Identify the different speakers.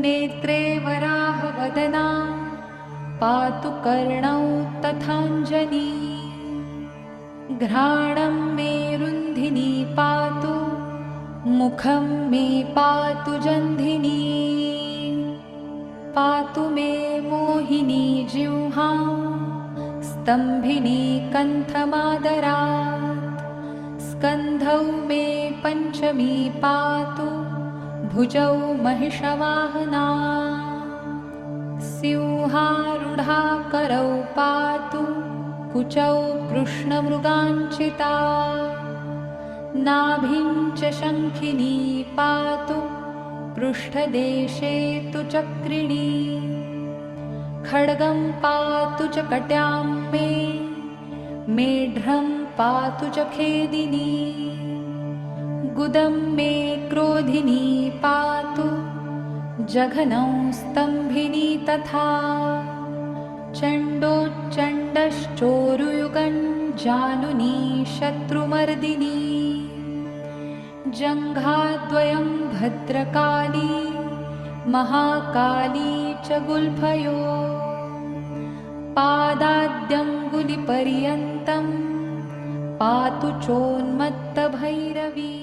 Speaker 1: नेत्रे वराहवदना पातु कर्णौ तथाञ्जनी घ्राणं मे रुन्धिनी पातु मुखं मे पातु जन्धिनी पातु मे मोहिनी जिह्वा स्तम्भिनी कण्ठमादरात् स्कन्धौ मे पञ्चमी पातु भुजौ महिषवाहना सिंहारूढा करौ पातु कुचौ कृष्णमृगाञ्चिता नाभिं च शङ्खिनी पातु पृष्ठदेशे तु चक्रिणी खड्गं पातु च कट्यां मे मेढ्रं पातु च खेदिनी गुदं मे क्रोधिनी पातु जघनौ स्तम्भिनी तथा चण्डोच्चण्डश्चोरुयुगं जानुनी शत्रुमर्दिनी जङ्घाद्वयं भद्रकाली महाकाली च गुल्फयो पादाद्यङ्गुलिपर्यन्तं पातु चोन्मत्तभैरवी।